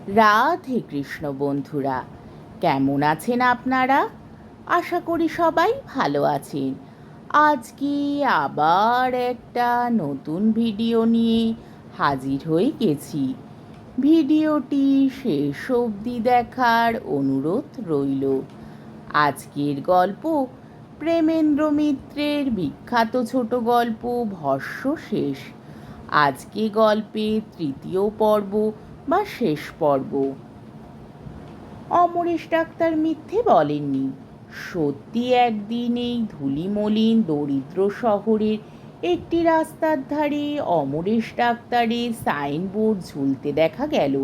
রাধে কৃষ্ণ বন্ধুরা, কেমন আছেন আপনারা? আশা করি সবাই ভালো আছেন। আজকে আবার একটা নতুন ভিডিও নিয়ে হাজির হয়ে গেছি। ভিডিওটি শেষ অবধি দেখার অনুরোধ রইল। আজকের গল্প প্রেমেন্দ্র মিত্রের বিখ্যাত ছোট গল্প ভস্ম শেষ। আজকে গল্পের তৃতীয় পর্ব বা শেষ পর্ব। অমরেশ ডাক্তার মিথ্যে বলেননি। সত্যি একদিন এই ধূলিমলিন দরিদ্র শহরের একটি রাস্তার ধারে অমরেশ ডাক্তারের সাইনবোর্ড ঝুলতে দেখা গেল।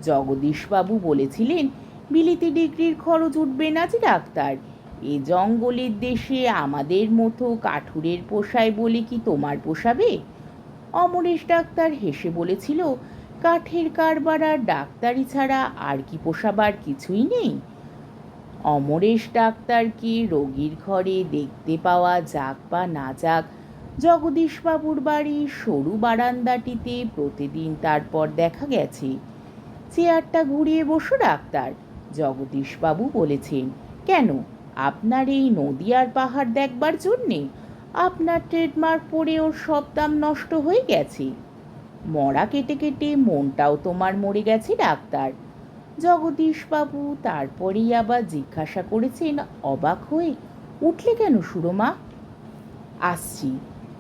জগদীশবাবু বলেছিলেন, বিলিতি ডিগ্রির খরচ উঠবে না যে ডাক্তার। এ জঙ্গলের দেশে আমাদের মতো কাঠুরের পোষায় বলে কি তোমার পোষাবে? অমরেশ ডাক্তার হেসে বলেছিল, কাঠের কারবার আর ডাক্তারি ছাড়া আর কি পোষাবার কিছুই নেই। অমরেশ ডাক্তারকে রোগীর ঘরে দেখতে পাওয়া যাক বা না যাক, জগদীশবাবুর বাড়ির সরু বারান্দাটিতে প্রতিদিন তারপর দেখা গেছে। চেয়ারটা ঘুরিয়ে বসো ডাক্তার, জগদীশবাবু বলেছেন। কেন, আপনার এই নদী আর পাহাড় দেখবার জন্যে? আপনার ট্রেডমার্ক পড়ে ওর সব দাম নষ্ট হয়ে গেছে। মরা কেটে কেটে মনটাও তোমার মরে গেছে ডাক্তার। জগদীশবাবু তারপরেই আবার জিজ্ঞাসা করেছেন অবাক হয়ে, উঠলে কেন সুরমা? আসছি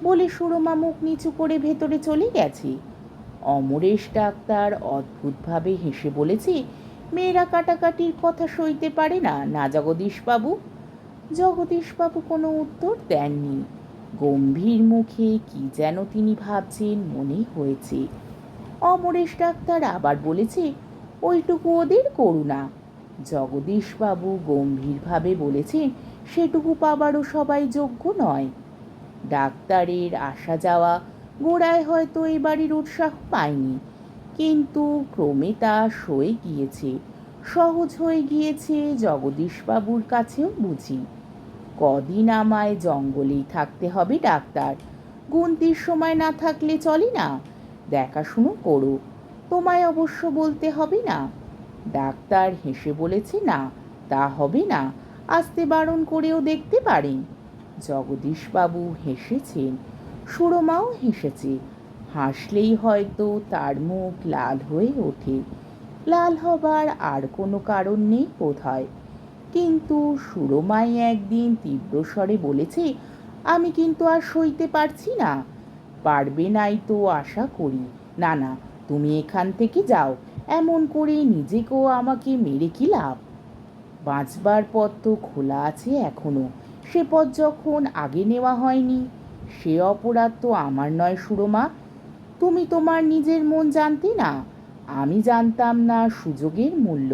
বলে সুরমা মুখ নিচু করে ভেতরে চলে গেছে। অমরেশ ডাক্তার অদ্ভুতভাবে হেসে বলেছে, মেয়েরা কাটাকাটির কথা সইতে পারে না, না জগদীশবাবু? জগদীশবাবু কোনো উত্তর দেননি। গম্ভীর মুখে কি যেন তিনি ভাবছেন মনে হয়েছে। অমরেশ ডাক্তার আবার বলেছে, ওইটুকু ওদের করুণা। জগদীশবাবু গম্ভীরভাবে বলেছেন, সেটুকু পাবারও সবাই যোগ্য নয়। ডাক্তারের আসা যাওয়া গোড়ায় হয়তো এ বাড়ির উৎসাহ পায়নি, কিন্তু ক্রমে তা সয়ে গিয়েছে, সহজ হয়ে গিয়েছে জগদীশবাবুর কাছেও বুঝি। কদিন আমায় জঙ্গলেই থাকতে হবে ডাক্তার, গুনতির সময় না থাকলে চলে না। দেখাশুনো করো, তোমায় অবশ্য বলতে হবে না। ডাক্তার হেসে বলেছে, না তা হবে না, আসতে বারণ করেও দেখতে পারেন। জগদীশবাবু হেসেছেন, সুরমাও হেসেছে। হাসলেই হয়তো তার মুখ লাল হয়ে ওঠে। লাল হবার আর কোনো কারণ নেই বোধ হয়। কিন্তু সুরমাই একদিন তীব্র স্বরে বলেছে, আমি কিন্তু আর সইতে পারছি না। পারবে নাই তো আশা করি। না না, তুমি এখান থেকে যাও, এমন করে নিজেকেও আমাকে মেরে কি লাভ? বাঁচবার পথ তো খোলা আছে এখনো, সে পথ যখন আগে নেওয়া হয়নি। সে অপরাধ তো আমার নয় সুরমা। তুমি তোমার নিজের মন জানতে না, আমি জানতাম না সুযোগের মূল্য।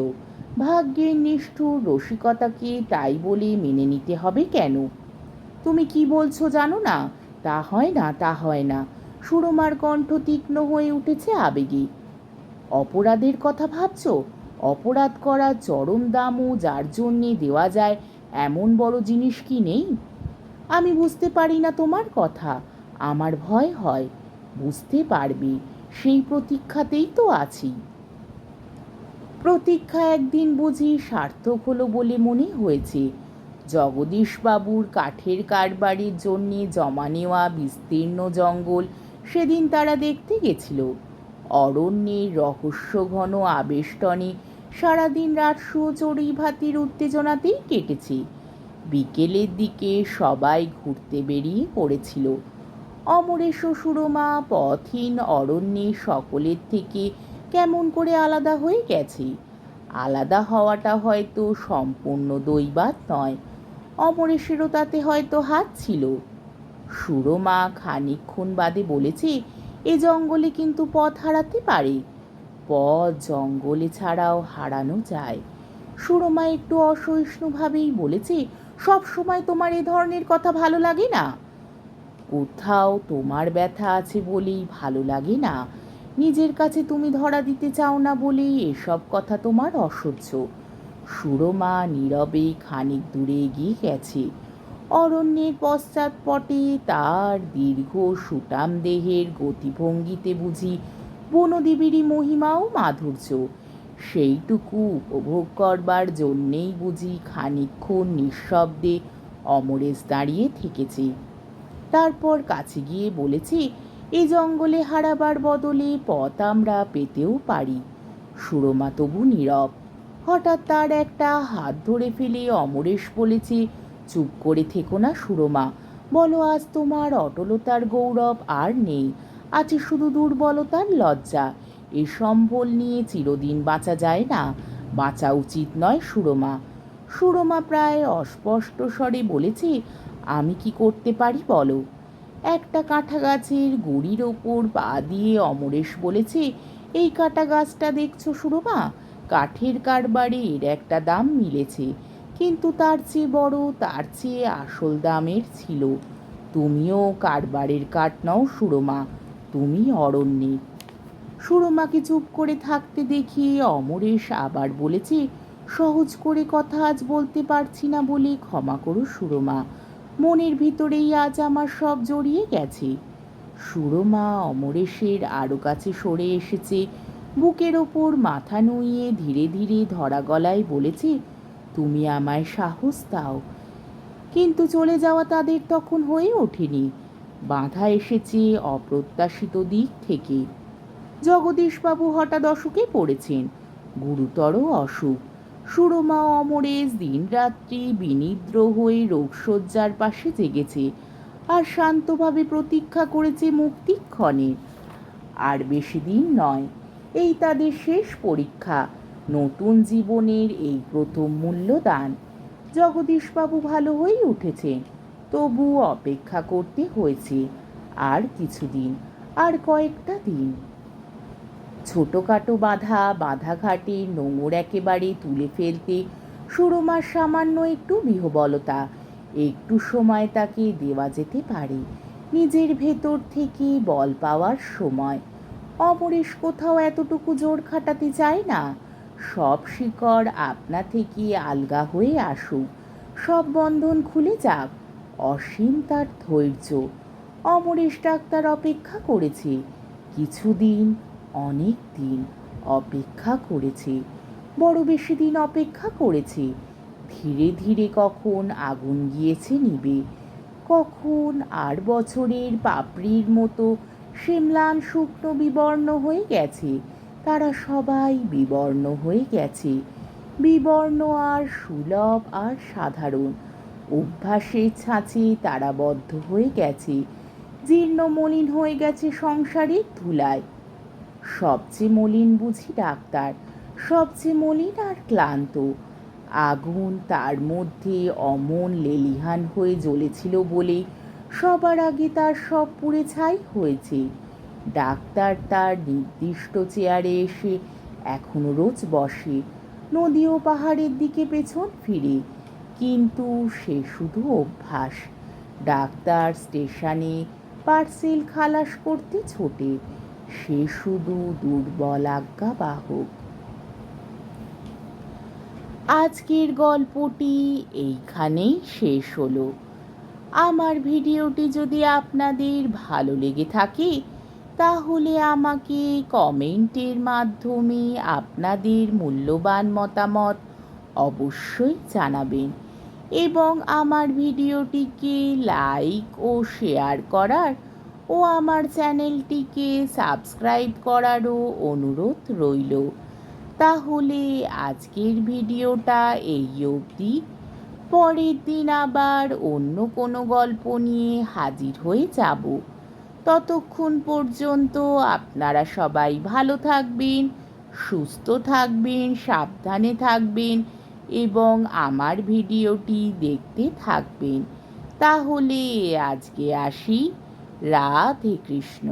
ভাগ্যের নিষ্ঠুর রসিকতাকে তাই বলে মেনে নিতে হবে কেন? তুমি কি বলছো জানো না? তা হয় না, তা হয় না। সুরমার কণ্ঠ তীক্ষ্ণ হয়ে উঠেছে আবেগে। অপরাধের কথা ভাবছ? অপরাধ করার চরম দামও যার জন্যে দেওয়া যায়, এমন বড় জিনিস কি নেই? আমি বুঝতে পারি না তোমার কথা, আমার ভয় হয়। বুঝতে পারবে, সেই প্রতীক্ষাতেই তো আছি। প্রতীক্ষা একদিন বুঝি সার্থক হলো বলে মনে হয়েছে। জগদীশবাবুর কাঠের কারবারির জন্যে জমা নেওয়া বিস্তীর্ণ জঙ্গল সেদিন তারা দেখতে গেছিল। অরণ্যের রহস্যঘন আবেষ্টনে সারাদিন রাতসু চড়ুই ভাতির উত্তেজনাতেই কেটেছে। বিকেলের দিকে সবাই ঘুরতে বেরিয়ে পড়েছিল। অমরেশ ও সুরমা পথহীন অরণ্যে সকলের থেকে কেমন করে আলাদা হয়ে গেছে। আলাদা হওয়াটা হয়তো সম্পূর্ণ দৈবাৎ নয়, অমরেশেরও তাতে হয়তো হাত ছিল। সুরমা খানিকক্ষণ বাদে বলেছে, এ জঙ্গলে কিন্তু পথ হারাতে পারে। পথ জঙ্গলে ছাড়াও হারানো যায়। সুরমা একটু অসহিষ্ণুভাবেই বলেছে, সব সময় তোমার এ ধরনের কথা ভালো লাগে না। কোথাও তোমার ব্যথা আছে বলেই ভালো লাগে না, নিজের কাছে তুমি ধরা দিতে চাও না বলেই এসব কথা তোমার অসহ্য। সুরমা নীরবে খানিক দূরে এগিয়ে গেছে। অরণ্যের পশ্চাৎপটে তার দীর্ঘ সুটাম দেহের গতিভঙ্গিতে বুঝি বনদেবীরই মহিমা ও মাধুর্য। সেইটুকু উপভোগ করবার জন্যেই বুঝি খানিকক্ষণ নিঃশব্দে অমরেশ দাঁড়িয়ে থেকেছে। তারপর কাছে গিয়ে বলেছে, এই জঙ্গলে হারাবার বদলে পথ আমরা পেতেও পারি। সুরমা তবু নীরব। হঠাৎ তার একটা হাত ধরে ফেলে অমরেশ বলেছে, চুপ করে থেকো না সুরমা, বলো আজ তোমার অটলতার গৌরব আর নেই, আছে শুধু দুর্বলতার লজ্জা। এ সম্বল নিয়ে চিরদিন বাঁচা যায় না, বাঁচা উচিত নয় সুরমা। সুরমা প্রায় অস্পষ্ট স্বরে বলেছে, আমি কি করতে পারি বলো। একটা কাঁঠা গাছের গুড়ির ওপর পা দিয়ে অমরেশ বলেছে, এই কাঁটা গাছটা দেখছো সুরমা, কাঠের কারবারে এর একটা দাম মিলেছে, কিন্তু তার চেয়ে বড়, তার চেয়ে আসল দামের ছিল। তুমিও কারবারের কাঠ নও সুরমা, তুমি অরণ্যের। সুরমাকে চুপ করে থাকতে দেখে অমরেশ আবার বলেছে, সহজ করে কথা আজ বলতে পারছি না বলে ক্ষমা করো সুরমা, মনের ভিতরেই আজ আমার সব জড়িয়ে গেছে। সুরমা অমরেশের আরো কাছে সরে এসেছে, বুকের ওপর মাথা নুইয়ে ধীরে ধীরে ধরা গলায় বলেছে, তুমি আমায় সাহস দাও। কিন্তু চলে যাওয়া তাদের তখন হয়ে ওঠেনি, বাধা এসেছে অপ্রত্যাশিত দিক থেকে। জগদীশবাবু হঠাৎ অসুখে পড়েছেন, গুরুতর অসুখ। সুরমা অমরেশ দিনরাত্রি বিনিদ্র হয়ে রোগশয্যার পাশে জেগেছে আর শান্তভাবে প্রতীক্ষা করেছে মুক্তিক্ষণের। আর বেশি দিন নয়, এই তাদের শেষ পরীক্ষা, নতুন জীবনের এই প্রথম মূল্যদান। জগদীশবাবু ভালো হয়েই উঠেছেন, তবু অপেক্ষা করতে হয়েছে আর কিছুদিন, আর কয়েকটা দিন। ছোটোখাটো বাঁধাঘাটে নোঙর একেবারে তুলে ফেলতে সুরমার সামান্য একটু বিহ্বলতা, একটু সময় তাকে দেওয়া যেতে পারে, নিজের ভেতর থেকে বল পাওয়ার সময়। অমরেশ কোথাও এতটুকু জোর খাটাতে চায় না। সব শিকড় আপনা থেকে আলগা হয়ে আসুক, সব বন্ধন খুলে যাক। অসীম তার ধৈর্য। অমরেশ ডাক্তার অপেক্ষা করেছে কিছুদিন, অনেক দিন অপেক্ষা করেছে, বড় বেশি দিন অপেক্ষা করেছে। ধীরে ধীরে কখন আগুন গিয়েছে নিবে, কখন আর বছরের পাপড়ির মতো সে ম্লান শুকনো বিবর্ণ হয়ে গেছে। তারা সবাই বিবর্ণ হয়ে গেছে, বিবর্ণ আর সুলভ আর সাধারণ। অভ্যাসের ছাঁচে তারা বদ্ধ হয়ে গেছে, জীর্ণ মলিন হয়ে গেছে সংসারের ধুলায়। সবচেয়ে মলিন বুঝি ডাক্তার, সবচেয়ে মলিন আর ক্লান্ত। আগুন তার মধ্যে অমন লেলিহান হয়ে জ্বলেছিল বলে সবার আগে তার সব পুড়ে ছাই হয়েছে। ডাক্তার তার নির্দিষ্ট চেয়ারে এসে এখনো রোজ বসে, নদী ও পাহাড়ের দিকে পেছন ফিরে, কিন্তু সে শুধু অভ্যাস। ডাক্তার স্টেশনে পার্সেল খালাস করতে ছোটে, সে শুধু দুর্বল আজ্ঞাবাহক। আজকের গল্পটি এইখানেই শেষ হলো। আমার ভিডিওটি যদি আপনাদের ভালো লেগে থাকে তাহলে আমাকে কমেন্টের মাধ্যমে আপনাদের মূল্যবান মতামত অবশ্যই জানাবেন এবং আমার ভিডিওটিকে লাইক ও শেয়ার করার ও আমার চ্যানেলটিকে সাবস্ক্রাইব করারও অনুরোধ রইল। তাহলে আজকের ভিডিওটা এই অবধি। পরের দিন আবার অন্য কোনো গল্প নিয়ে হাজির হয়ে যাব। ততক্ষণ পর্যন্ত আপনারা সবাই ভালো থাকবেন, সুস্থ থাকবেন, সাবধানে থাকবেন এবং আমার ভিডিওটি দেখতে থাকবেন। তাহলে আজকে আসি। রাধে কৃষ্ণ।